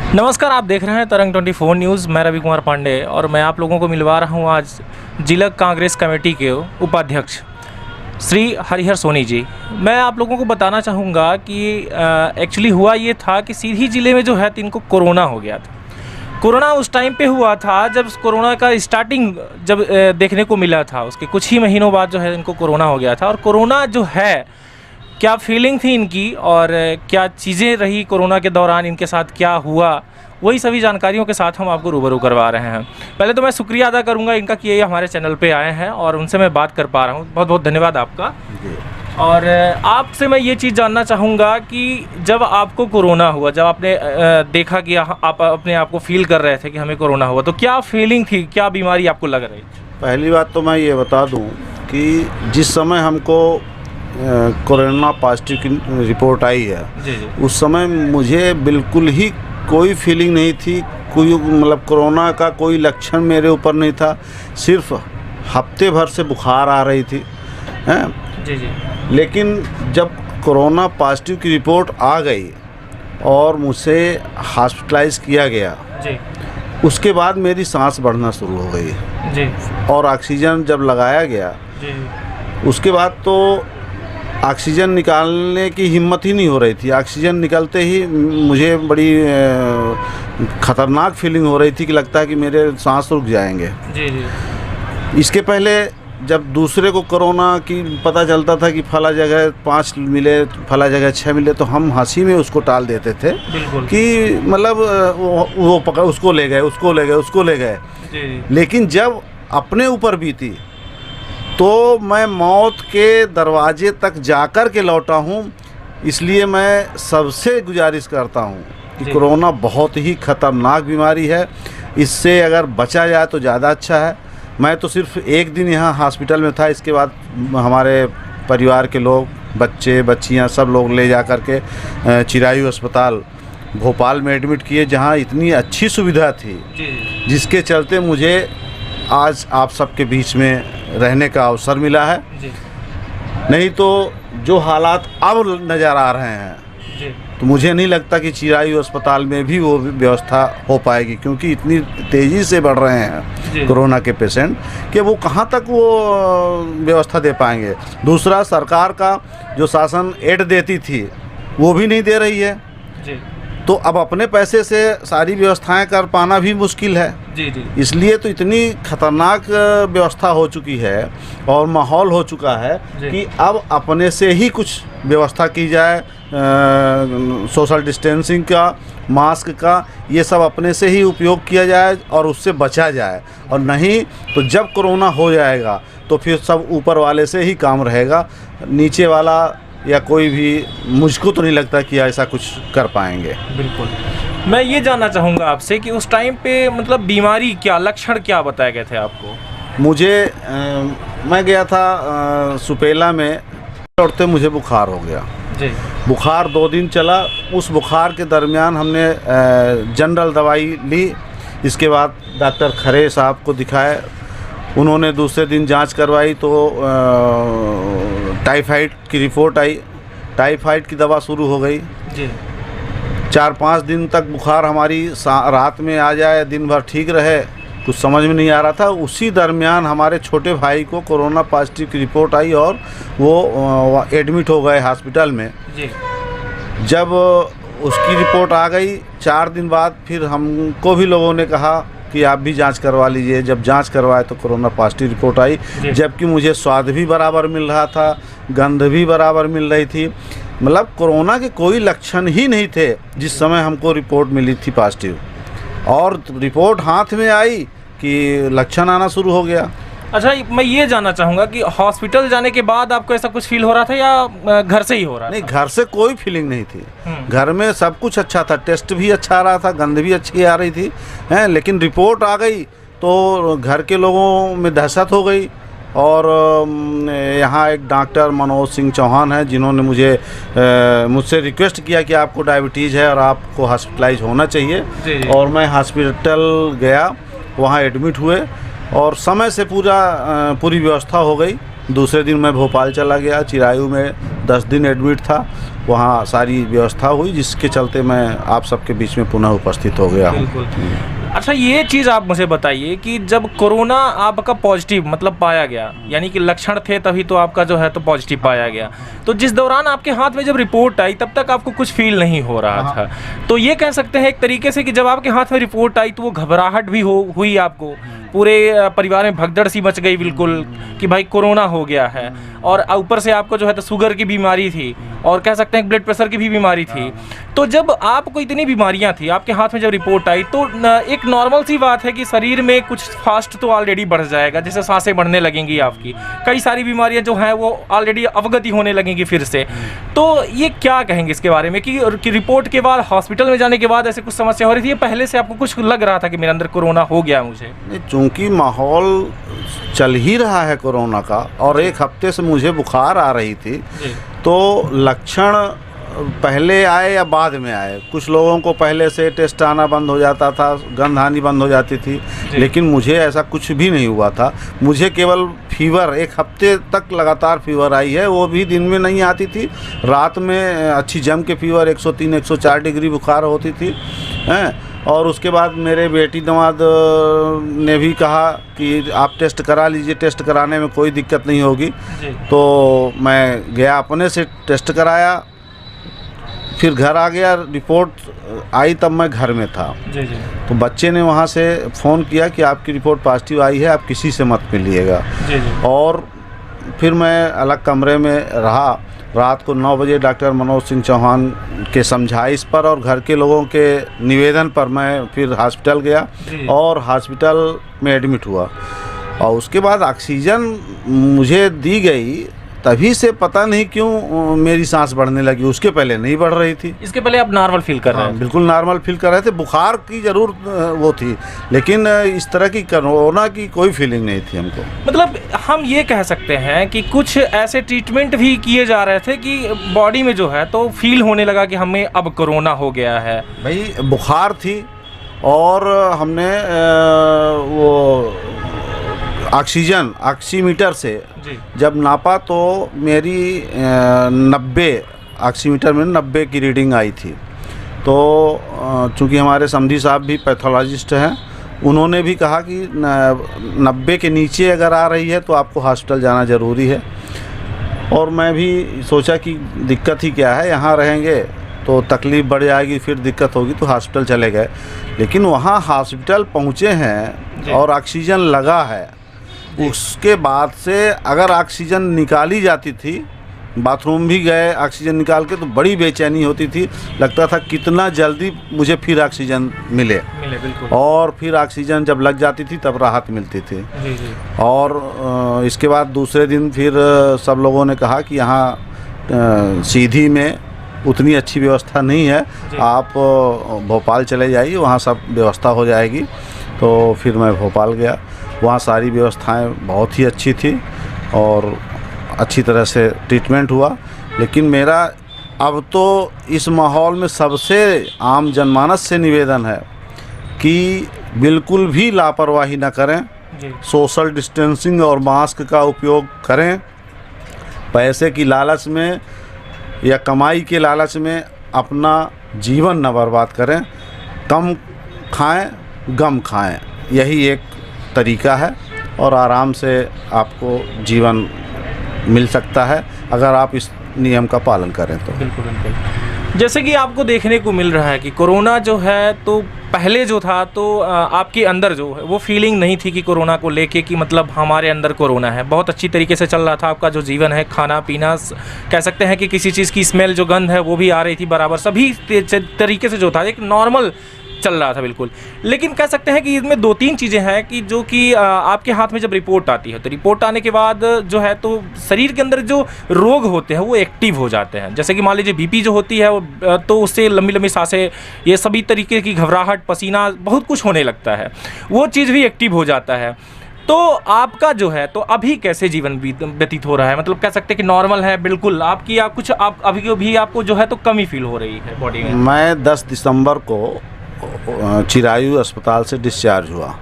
नमस्कार, आप देख रहे हैं तरंग 24 न्यूज़। मैं रवि कुमार पांडे और मैं आप लोगों को मिलवा रहा हूं आज जिला कांग्रेस कमेटी के उपाध्यक्ष श्री हरिहर सोनी जी। मैं आप लोगों को बताना चाहूँगा कि एक्चुअली हुआ ये था कि सीधी ज़िले में जो है इनको कोरोना हो गया था। कोरोना उस टाइम पे हुआ था जब कोरोना का स्टार्टिंग जब देखने को मिला था, उसके कुछ ही महीनों बाद जो है इनको कोरोना हो गया था। और कोरोना जो है, क्या फीलिंग थी इनकी और क्या चीज़ें रही कोरोना के दौरान, इनके साथ क्या हुआ, वही सभी जानकारियों के साथ हम आपको रूबरू करवा रहे हैं। पहले तो मैं शुक्रिया अदा करूंगा इनका कि ये हमारे चैनल पे आए हैं और उनसे मैं बात कर पा रहा हूं। बहुत बहुत धन्यवाद आपका। और आपसे मैं ये चीज़ जानना चाहूँगा कि जब आपको कोरोना हुआ, जब आपने देखा कि आप अपने आप को फील कर रहे थे कि हमें कोरोना हुआ, तो क्या फीलिंग थी, क्या बीमारी आपको लग रही थी? पहली बात तो मैं ये बता दूं कि जिस समय हमको कोरोना पॉजिटिव की रिपोर्ट आई है, उस समय मुझे बिल्कुल ही कोई फीलिंग नहीं थी, कोई मतलब कोरोना का कोई लक्षण मेरे ऊपर नहीं था। सिर्फ हफ्ते भर से बुखार आ रही थी हैं। जी। लेकिन जब कोरोना पॉजिटिव की रिपोर्ट आ गई और मुझे हॉस्पिटलाइज किया गया जी, उसके बाद मेरी सांस बढ़ना शुरू हो गई जी, और ऑक्सीजन जब लगाया गया जी, उसके बाद तो ऑक्सीजन निकालने की हिम्मत ही नहीं हो रही थी। ऑक्सीजन निकलते ही मुझे बड़ी ख़तरनाक फीलिंग हो रही थी कि लगता है कि मेरे सांस रुक जाएंगे। जी, जी। इसके पहले जब दूसरे को कोरोना की पता चलता था कि फला जगह 5 मिले, फला जगह 6 मिले, तो हम हंसी में उसको टाल देते थे कि मतलब वो पकड़, उसको ले गए, उसको ले गए, उसको ले गए। लेकिन जब अपने ऊपर बीती तो मैं मौत के दरवाजे तक जाकर के लौटा हूँ। इसलिए मैं सबसे गुजारिश करता हूँ कि कोरोना बहुत ही ख़तरनाक बीमारी है, इससे अगर बचा जाए तो ज़्यादा अच्छा है। मैं तो सिर्फ एक दिन यहाँ हॉस्पिटल में था, इसके बाद हमारे परिवार के लोग, बच्चे बच्चियाँ सब लोग ले जा कर के चिरायु अस्पताल भोपाल में एडमिट किए, जहाँ इतनी अच्छी सुविधा थी जिसके चलते मुझे आज आप सबके बीच में रहने का अवसर मिला है। नहीं तो जो हालात अब नज़र आ रहे हैं तो मुझे नहीं लगता कि चिरायु अस्पताल में भी वो व्यवस्था हो पाएगी, क्योंकि इतनी तेज़ी से बढ़ रहे हैं कोरोना के पेशेंट कि वो कहाँ तक वो व्यवस्था दे पाएंगे। दूसरा, सरकार का जो शासन एड देती थी वो भी नहीं दे रही है, तो अब अपने पैसे से सारी व्यवस्थाएं कर पाना भी मुश्किल है। जी। इसलिए तो इतनी खतरनाक व्यवस्था हो चुकी है और माहौल हो चुका है कि अब अपने से ही कुछ व्यवस्था की जाए, सोशल डिस्टेंसिंग का, मास्क का, ये सब अपने से ही उपयोग किया जाए और उससे बचा जाए। और नहीं तो जब कोरोना हो जाएगा तो फिर सब ऊपर वाले से ही काम रहेगा, नीचे वाला या कोई भी, मुझको तो नहीं लगता कि ऐसा कुछ कर पाएंगे। बिल्कुल। मैं ये जानना चाहूँगा आपसे कि उस टाइम पे मतलब बीमारी क्या, लक्षण क्या बताए गए थे आपको? मुझे मैं गया था सुपेला में, दौड़ते मुझे बुखार हो गया जी। बुखार 2 दिन चला। उस बुखार के दरमियान हमने जनरल दवाई ली। इसके बाद डॉक्टर खरे साहब को दिखाए, उन्होंने दूसरे दिन जांच करवाई तो टाइफाइड की रिपोर्ट आई। टाइफाइड की दवा शुरू हो गई जी। 4-5 दिन तक बुखार हमारी रात में आ जाए, दिन भर ठीक रहे, कुछ समझ में नहीं आ रहा था। उसी दरमियान हमारे छोटे भाई को कोरोना पॉजिटिव की रिपोर्ट आई और वो एडमिट हो गए हॉस्पिटल में जी। जब उसकी रिपोर्ट आ गई 4 दिन बाद फिर हमको भी लोगों ने कहा कि आप भी जांच करवा लीजिए। जब जांच करवाए तो कोरोना पॉजिटिव रिपोर्ट आई, जबकि मुझे स्वाद भी बराबर मिल रहा था, गंध भी बराबर मिल रही थी। मतलब कोरोना के कोई लक्षण ही नहीं थे जिस समय हमको रिपोर्ट मिली थी पॉजिटिव, और रिपोर्ट हाथ में आई कि लक्षण आना शुरू हो गया। अच्छा, मैं ये जानना चाहूँगा कि हॉस्पिटल जाने के बाद आपको ऐसा कुछ फील हो रहा था या घर से ही हो रहा था? नहीं, घर से कोई फीलिंग नहीं थी। घर में सब कुछ अच्छा था, टेस्ट भी अच्छा आ रहा था, गंध भी अच्छी आ रही थी हैं। लेकिन रिपोर्ट आ गई तो घर के लोगों में दहशत हो गई। और यहाँ एक डॉक्टर मनोज सिंह चौहान है, जिन्होंने मुझसे रिक्वेस्ट किया कि आपको डायबिटीज़ है और आपको हॉस्पिटलाइज होना चाहिए। और मैं हॉस्पिटल गया, वहाँ एडमिट हुए और समय से पूरी व्यवस्था हो गई। दूसरे दिन मैं भोपाल चला गया, चिरायु में 10 दिन एडमिट था। वहाँ सारी व्यवस्था हुई, जिसके चलते मैं आप सबके बीच में पुनः उपस्थित हो गया हूँ। अच्छा, ये चीज़ आप मुझे बताइए कि जब कोरोना आपका पॉजिटिव मतलब पाया गया, यानी कि लक्षण थे तभी तो आपका जो है तो पॉजिटिव पाया गया, तो जिस दौरान आपके हाथ में जब रिपोर्ट आई तब तक आपको कुछ फील नहीं हो रहा था, तो ये कह सकते हैं एक तरीके से कि जब आपके हाथ में रिपोर्ट आई तो वो घबराहट भी हुई आपको, पूरे परिवार में भगदड़ सी मच गई बिल्कुल कि भाई कोरोना हो गया है, और ऊपर से आपको जो है तो शुगर की बीमारी थी और कह सकते हैं ब्लड प्रेशर की भी बीमारी थी। तो जब आपको इतनी बीमारियां थी, आपके हाथ में जब रिपोर्ट आई तो एक नॉर्मल सी बात है कि शरीर में कुछ फास्ट तो ऑलरेडी बढ़ जाएगा, जैसे सांसें बढ़ने लगेंगी, आपकी कई सारी बीमारियां जो हैं वो ऑलरेडी अवगति होने लगेंगी फिर से। तो ये क्या कहेंगे इसके बारे में कि रिपोर्ट के बाद हॉस्पिटल में जाने के बाद ऐसे कुछ समस्या हो रही थी, पहले से आपको कुछ लग रहा था कि मेरे अंदर कोरोना हो गया मुझे? चूँकि माहौल चल ही रहा है कोरोना का और एक हफ्ते से मुझे बुखार आ रही थी, तो लक्षण पहले आए या बाद में आए, कुछ लोगों को पहले से टेस्ट आना बंद हो जाता था, गंध आनी बंद हो जाती थी, लेकिन मुझे ऐसा कुछ भी नहीं हुआ था। मुझे केवल फीवर, एक हफ्ते तक लगातार फीवर आई है, वो भी दिन में नहीं आती थी, रात में अच्छी जम के फीवर 103-104 डिग्री बुखार होती थी हैं। और उसके बाद मेरे बेटी दामाद ने भी कहा कि आप टेस्ट करा लीजिए, टेस्ट कराने में कोई दिक्कत नहीं होगी। तो मैं गया, अपने से टेस्ट कराया, फिर घर आ गया, रिपोर्ट आई तब मैं घर में था। तो बच्चे ने वहाँ से फ़ोन किया कि आपकी रिपोर्ट पॉजिटिव आई है, आप किसी से मत मिलिएगा। और फिर मैं अलग कमरे में रहा। रात को 9 बजे डॉक्टर मनोज सिंह चौहान के समझाइश पर और घर के लोगों के निवेदन पर मैं फिर हॉस्पिटल गया और हॉस्पिटल में एडमिट हुआ। और उसके बाद ऑक्सीजन मुझे दी गई, तभी से पता नहीं क्यों मेरी सांस बढ़ने लगी, उसके पहले नहीं बढ़ रही थी। इसके पहले आप नॉर्मल फील कर रहे हैं? बिल्कुल नॉर्मल फील कर रहे थे। बुखार की ज़रूर वो थी, लेकिन इस तरह की कोरोना की कोई फीलिंग नहीं थी हमको। मतलब हम ये कह सकते हैं कि कुछ ऐसे ट्रीटमेंट भी किए जा रहे थे कि बॉडी में जो है तो फील होने लगा कि हमें अब कोरोना हो गया है। भाई बुखार थी और हमने वो ऑक्सीजन ऑक्सीमीटर से जब नापा तो मेरी 90 ऑक्सीमीटर में 90 की रीडिंग आई थी। तो चूँकि हमारे समधी साहब भी पैथोलॉजिस्ट हैं, उन्होंने भी कहा कि 90 के नीचे अगर आ रही है तो आपको हॉस्पिटल जाना ज़रूरी है। और मैं भी सोचा कि दिक्कत ही क्या है, यहाँ रहेंगे तो तकलीफ़ बढ़ जाएगी, फिर दिक्कत होगी, तो हॉस्पिटल चले गए। लेकिन वहाँ हॉस्पिटल पहुँचे हैं और ऑक्सीजन लगा है, उसके बाद से अगर ऑक्सीजन निकाली जाती थी, बाथरूम भी गए ऑक्सीजन निकाल के, तो बड़ी बेचैनी होती थी, लगता था कितना जल्दी मुझे फिर ऑक्सीजन मिले बिल्कुल। और फिर ऑक्सीजन जब लग जाती थी तब राहत मिलती थी। और इसके बाद दूसरे दिन फिर सब लोगों ने कहा कि यहाँ सीधी में उतनी अच्छी व्यवस्था नहीं है, आप भोपाल चले जाइए, वहाँ सब व्यवस्था हो जाएगी। तो फिर मैं भोपाल गया, वहाँ सारी व्यवस्थाएं बहुत ही अच्छी थी और अच्छी तरह से ट्रीटमेंट हुआ। लेकिन मेरा अब तो इस माहौल में सबसे आम जनमानस से निवेदन है कि बिल्कुल भी लापरवाही न करें, सोशल डिस्टेंसिंग और मास्क का उपयोग करें। पैसे की लालच में या कमाई के लालच में अपना जीवन न बर्बाद करें। कम खाएं, गम खाएं, यही एक तरीका है और आराम से आपको जीवन मिल सकता है अगर आप इस नियम का पालन करें तो। बिल्कुल बिल्कुल। जैसे कि आपको देखने को मिल रहा है कि कोरोना जो है तो पहले जो था तो आपके अंदर जो है वो फीलिंग नहीं थी कि कोरोना को लेके कि मतलब हमारे अंदर कोरोना है, बहुत अच्छी तरीके से चल रहा था आपका जो जीवन है, खाना पीना, कह सकते हैं कि किसी चीज़ की स्मेल जो गंध है वो भी आ रही थी बराबर, सभी तरीके से जो था एक नॉर्मल चल रहा था बिल्कुल। लेकिन कह सकते हैं कि इसमें 2-3 चीज़ें हैं कि जो कि आपके हाथ में जब रिपोर्ट आती है तो रिपोर्ट आने के बाद जो है तो शरीर के अंदर जो रोग होते हैं वो एक्टिव हो जाते हैं। जैसे कि मान लीजिए बीपी जो होती है वो तो उससे लंबी लंबी सांसें, ये सभी तरीके की घबराहट, पसीना, बहुत कुछ होने लगता है, वो चीज़ भी एक्टिव हो जाता है। तो आपका जो है तो अभी कैसे जीवन व्यतीत हो रहा है? मतलब कह सकते हैं कि नॉर्मल है बिल्कुल आपकी, आप कुछ आप अभी भी आपको जो है तो कमी फील हो रही है बॉडी में? मैं 10 दिसंबर को चिरायु अस्पताल से डिस्चार्ज हुआ।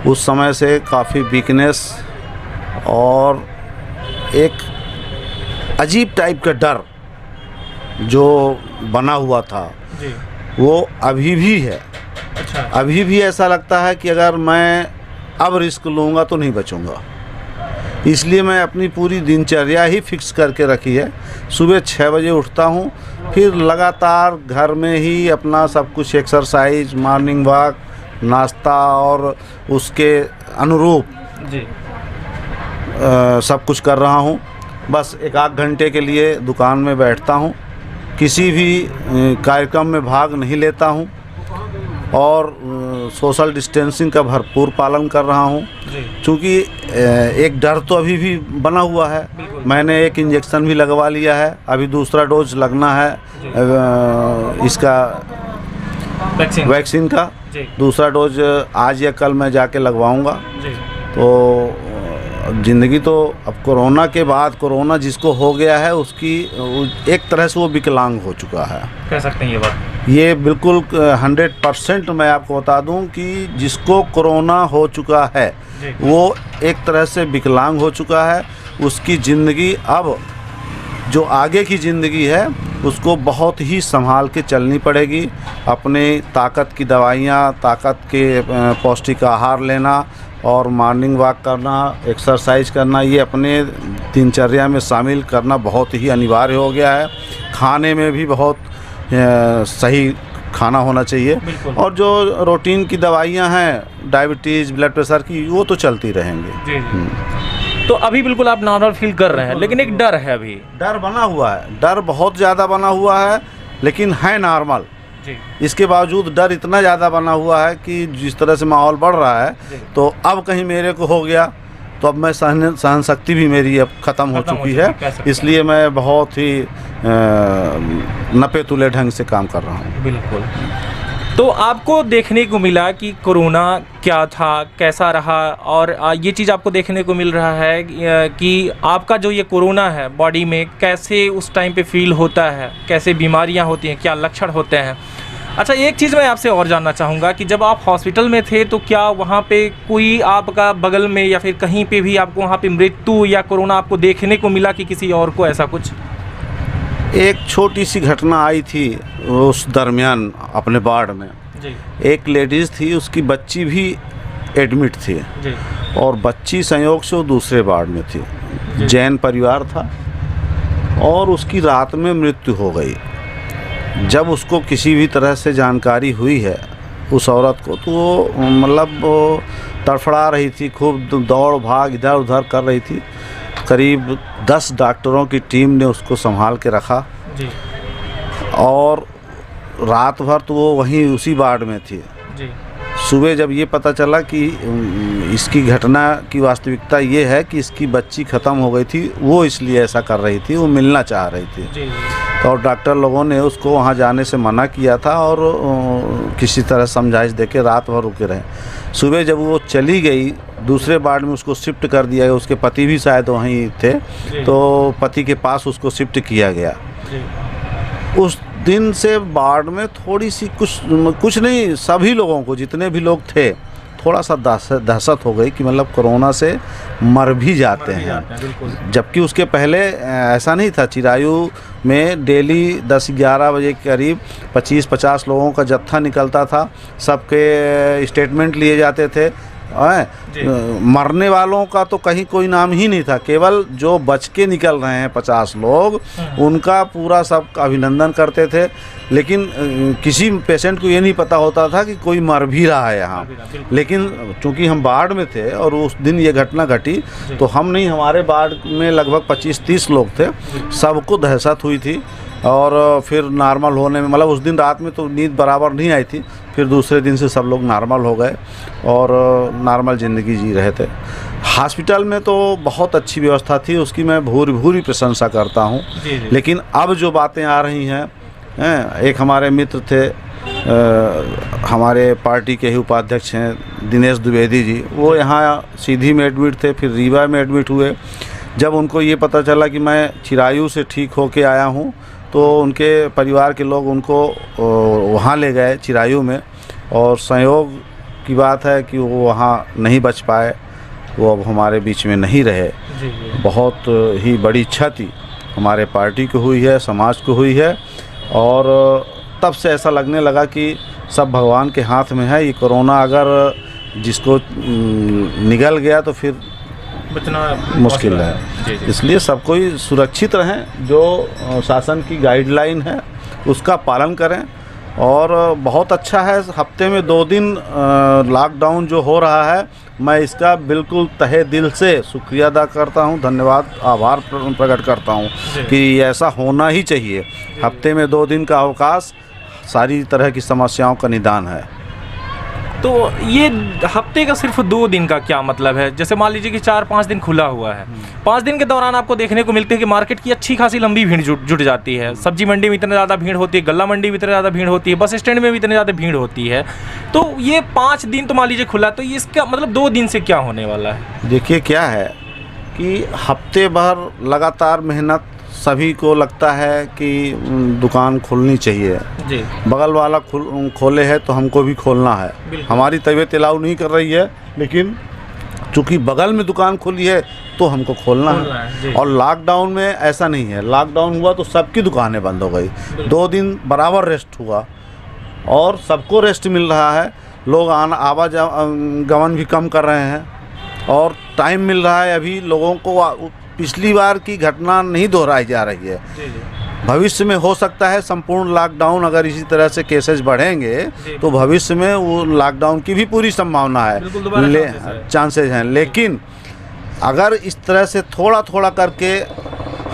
उस समय से काफ़ी वीकनेस और एक अजीब टाइप का डर जो बना हुआ था जी। वो अभी भी है। अच्छा। अभी भी ऐसा लगता है कि अगर मैं अब रिस्क लूँगा तो नहीं बचूँगा। इसलिए मैं अपनी पूरी दिनचर्या ही फिक्स करके रखी है। सुबह 6 बजे उठता हूँ, फिर लगातार घर में ही अपना सब कुछ एक्सरसाइज, मॉर्निंग वॉक, नाश्ता और उसके अनुरूप जी। सब कुछ कर रहा हूँ। बस 1 घंटे के लिए दुकान में बैठता हूँ, किसी भी कार्यक्रम में भाग नहीं लेता हूँ और सोशल डिस्टेंसिंग का भरपूर पालन कर रहा हूँ। क्योंकि एक डर तो अभी भी बना हुआ है। मैंने एक इंजेक्शन भी लगवा लिया है, अभी दूसरा डोज लगना है इसका वैक्सीन का। दूसरा डोज आज या कल मैं जाके लगवाऊंगा। तो ज़िंदगी तो अब कोरोना के बाद, कोरोना जिसको हो गया है उसकी एक तरह से वो विकलांग हो चुका है, कह सकते हैं ये बात। ये बिल्कुल 100% मैं आपको बता दूं कि जिसको कोरोना हो चुका है वो एक तरह से विकलांग हो चुका है। उसकी ज़िंदगी अब जो आगे की ज़िंदगी है उसको बहुत ही संभाल के चलनी पड़ेगी। अपने ताकत की दवाइयाँ, ताकत के पौष्टिक आहार लेना और मॉर्निंग वॉक करना, एक्सरसाइज करना, ये अपने दिनचर्या में शामिल करना बहुत ही अनिवार्य हो गया है। खाने में भी बहुत सही खाना होना चाहिए और जो रूटीन की दवाइयाँ हैं डायबिटीज़, ब्लड प्रेशर की, वो तो चलती रहेंगी। तो अभी बिल्कुल आप नॉर्मल फील कर रहे हैं, लेकिन एक डर है, अभी डर बना हुआ है, डर बहुत ज़्यादा बना हुआ है, लेकिन है नॉर्मल। इसके बावजूद डर इतना ज़्यादा बना हुआ है कि जिस तरह से माहौल बढ़ रहा है तो अब कहीं मेरे को हो गया तो अब मैं सहन शक्ति भी मेरी अब ख़त्म हो चुकी है। इसलिए मैं बहुत ही नपे तुले ढंग से काम कर रहा हूँ। बिल्कुल। तो आपको देखने को मिला कि कोरोना क्या था, कैसा रहा, और ये चीज़ आपको देखने को मिल रहा है कि आपका जो ये कोरोना है बॉडी में कैसे उस टाइम पे फील होता है, कैसे बीमारियां होती हैं, क्या लक्षण होते हैं। अच्छा, एक चीज़ मैं आपसे और जानना चाहूँगा कि जब आप हॉस्पिटल में थे तो क्या वहाँ पे कोई आपका बगल में या फिर कहीं पे भी आपको वहाँ पे मृत्यु या कोरोना आपको देखने को मिला कि किसी और को ऐसा कुछ? एक छोटी सी घटना आई थी उस दरमियान अपने वार्ड में। एक लेडीज़ थी, उसकी बच्ची भी एडमिट थी और बच्ची संयोग से वो दूसरे वार्ड में थी। जैन परिवार था और उसकी रात में मृत्यु हो गई। जब उसको किसी भी तरह से जानकारी हुई है उस औरत को, तो वो मतलब वो तड़फड़ा रही थी, खूब दौड़ भाग इधर उधर कर रही थी। करीब 10 डॉक्टरों की टीम ने उसको संभाल के रखा और रात भर तो वो वहीं उसी वार्ड में थी। सुबह जब ये पता चला कि इसकी घटना की वास्तविकता ये है कि इसकी बच्ची ख़त्म हो गई थी, वो इसलिए ऐसा कर रही थी, वो मिलना चाह रही थी। तो और डॉक्टर लोगों ने उसको वहाँ जाने से मना किया था और किसी तरह समझाइश देके रात भर रुके रहे। सुबह जब वो चली गई दूसरे वार्ड में, उसको शिफ्ट कर दिया गया। उसके पति भी शायद वहीं थे, तो पति के पास उसको शिफ्ट किया गया। उस दिन से वार्ड में थोड़ी सी कुछ नहीं, सभी लोगों को, जितने भी लोग थे, थोड़ा सा दहशत हो गई कि मतलब कोरोना से मर भी जाते हैं। जबकि उसके पहले ऐसा नहीं था। चिरायू में डेली 10-11 बजे के करीब 25-50 लोगों का जत्था निकलता था, सबके स्टेटमेंट लिए जाते थे। मरने वालों का तो कहीं कोई नाम ही नहीं था, केवल जो बच के निकल रहे हैं 50 लोग, उनका पूरा सब अभिनंदन करते थे। लेकिन किसी पेशेंट को ये नहीं पता होता था कि कोई मर भी रहा है यहाँ। लेकिन चूँकि हम वार्ड में थे और उस दिन ये घटना घटी, तो हम नहीं, हमारे वार्ड में लगभग 25-30 लोग थे, सबको दहशत हुई थी। और फिर नॉर्मल होने में, मतलब उस दिन रात में तो नींद बराबर नहीं आई थी, फिर दूसरे दिन से सब लोग नॉर्मल हो गए और नॉर्मल ज़िंदगी जी रहे थे। हॉस्पिटल में तो बहुत अच्छी व्यवस्था थी, उसकी मैं भूरी प्रशंसा करता हूँ। लेकिन अब जो बातें आ रही हैं, एक हमारे मित्र थे, हमारे पार्टी के ही उपाध्यक्ष हैं दिनेश द्विवेदी जी, वो यहाँ सीधी में एडमिट थे, फिर रीवा में एडमिट हुए। जब उनको ये पता चला कि मैं चिरायू से ठीक होके आया हूँ, तो उनके परिवार के लोग उनको वहाँ ले गए चिरायू में, और संयोग की बात है कि वो वहाँ नहीं बच पाए, वो अब हमारे बीच में नहीं रहे। बहुत ही बड़ी क्षति हमारे पार्टी को हुई है, समाज को हुई है। और तब से ऐसा लगने लगा कि सब भगवान के हाथ में है। ये कोरोना अगर जिसको निगल गया तो फिर बचना मुश्किल है। जी जी। इसलिए सब कोई सुरक्षित रहें, जो शासन की गाइडलाइन है उसका पालन करें। और बहुत अच्छा है, हफ्ते में 2 दिन लॉकडाउन जो हो रहा है, मैं इसका बिल्कुल तहे दिल से शुक्रिया अदा करता हूं, धन्यवाद, आभार प्रकट करता हूं कि ऐसा होना ही चाहिए। हफ्ते में 2 दिन का अवकाश सारी तरह की समस्याओं का निदान है। तो ये हफ्ते का सिर्फ 2 दिन का क्या मतलब है? जैसे मान लीजिए कि 4-5 दिन खुला हुआ है, 5 दिन के दौरान आपको देखने को मिलती है कि मार्केट की अच्छी खासी लंबी भीड़ जुट जाती है। सब्जी मंडी में इतनी ज़्यादा भीड़ होती है, गल्ला मंडी में इतनी ज़्यादा भीड़ होती है, बस स्टैंड में भी इतनी ज़्यादा भीड़ होती है। तो ये 5 दिन तो मान लीजिए खुला, तो इसका मतलब 2 दिन से क्या होने वाला है? देखिए क्या है कि हफ्ते भर लगातार मेहनत, सभी को लगता है कि दुकान खोलनी चाहिए, जी। बगल वाला खोले है तो हमको भी खोलना है। हमारी तबीयत अलाउ नहीं कर रही है, लेकिन चूँकि बगल में दुकान खोली है तो हमको खोलना है। और लॉकडाउन में ऐसा नहीं है, लॉकडाउन हुआ तो सबकी दुकानें बंद हो गई, 2 दिन बराबर रेस्ट हुआ और सबको रेस्ट मिल रहा है। लोग आवागमन भी कम कर रहे हैं और टाइम मिल रहा है। अभी लोगों को पिछली बार की घटना नहीं दोहराई जा रही है। भविष्य में हो सकता है संपूर्ण लॉकडाउन, अगर इसी तरह से केसेस बढ़ेंगे तो भविष्य में वो लॉकडाउन की भी पूरी संभावना है, चांसेस हैं। लेकिन अगर इस तरह से थोड़ा थोड़ा करके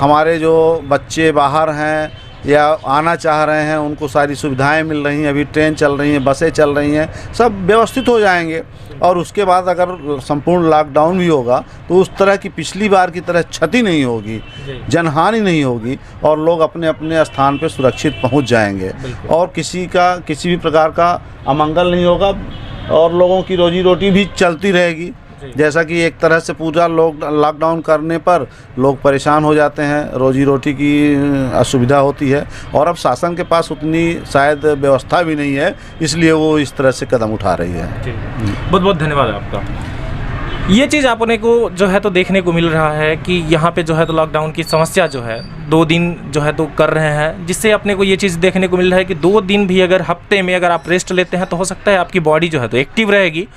हमारे जो बच्चे बाहर हैं या आना चाह रहे हैं, उनको सारी सुविधाएं मिल रही हैं, अभी ट्रेन चल रही हैं, बसें चल रही हैं, सब व्यवस्थित हो जाएंगे। और उसके बाद अगर संपूर्ण लॉकडाउन भी होगा तो उस तरह की पिछली बार की तरह क्षति नहीं होगी, जनहानि नहीं होगी और लोग अपने अपने स्थान पर सुरक्षित पहुंच जाएंगे और किसी भी प्रकार का अमंगल नहीं होगा और लोगों की रोजी रोटी भी चलती रहेगी। जैसा कि एक तरह से पूरा लॉकडाउन करने पर लोग परेशान हो जाते हैं, रोजी रोटी की असुविधा होती है और अब शासन के पास उतनी शायद व्यवस्था भी नहीं है, इसलिए वो इस तरह से कदम उठा रही है। बहुत बहुत धन्यवाद आपका। ये चीज़ आपने को जो है तो देखने को मिल रहा है कि यहाँ पे जो है तो लॉकडाउन की समस्या जो है 2 दिन जो है तो कर रहे हैं, जिससे अपने को ये चीज़ देखने को मिल रहा है कि 2 दिन भी अगर हफ्ते में अगर आप रेस्ट लेते हैं तो हो सकता है आपकी बॉडी जो है तो एक्टिव रहेगी।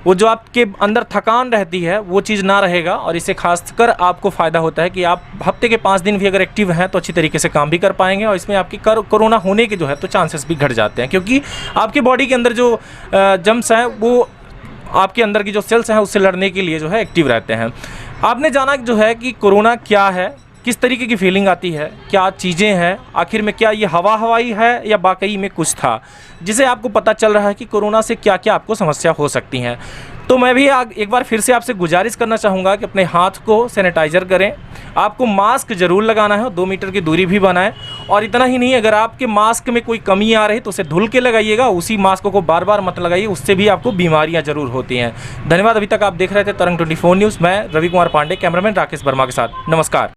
वो जो आपके अंदर थकान रहती है वो चीज़ ना रहेगा और इससे खासकर आपको फ़ायदा होता है कि आप हफ्ते के 5 दिन भी अगर एक्टिव हैं तो अच्छी तरीके से काम भी कर पाएंगे और इसमें आपकी कोरोना होने के जो है तो चांसेस भी घट जाते हैं, क्योंकि आपके बॉडी के अंदर जो जम्स हैं वो आपके अंदर की जो सेल्स हैं उससे लड़ने के लिए जो है एक्टिव रहते हैं। आपने जाना जो है कि कोरोना क्या है, किस तरीके की फीलिंग आती है, क्या चीज़ें हैं, आखिर में क्या ये हवाई है या वाकई में कुछ था, जिसे आपको पता चल रहा है कि कोरोना से क्या क्या आपको समस्या हो सकती हैं। तो मैं भी एक बार फिर से आपसे गुजारिश करना चाहूँगा कि अपने हाथ को सैनिटाइज़र करें, आपको मास्क ज़रूर लगाना है, 2 मीटर की दूरी भी बनाएं और इतना ही नहीं, अगर आपके मास्क में कोई कमी आ रही तो उसे धुल के लगाइएगा, उसी मास्क को बार बार मत लगाइए, उससे भी आपको बीमारियां ज़रूर होती हैं। धन्यवाद। अभी तक आप देख रहे थे तरंग 24 न्यूज़। मैं रवि कुमार पांडे, कैमरामैन राकेश वर्मा के साथ। नमस्कार।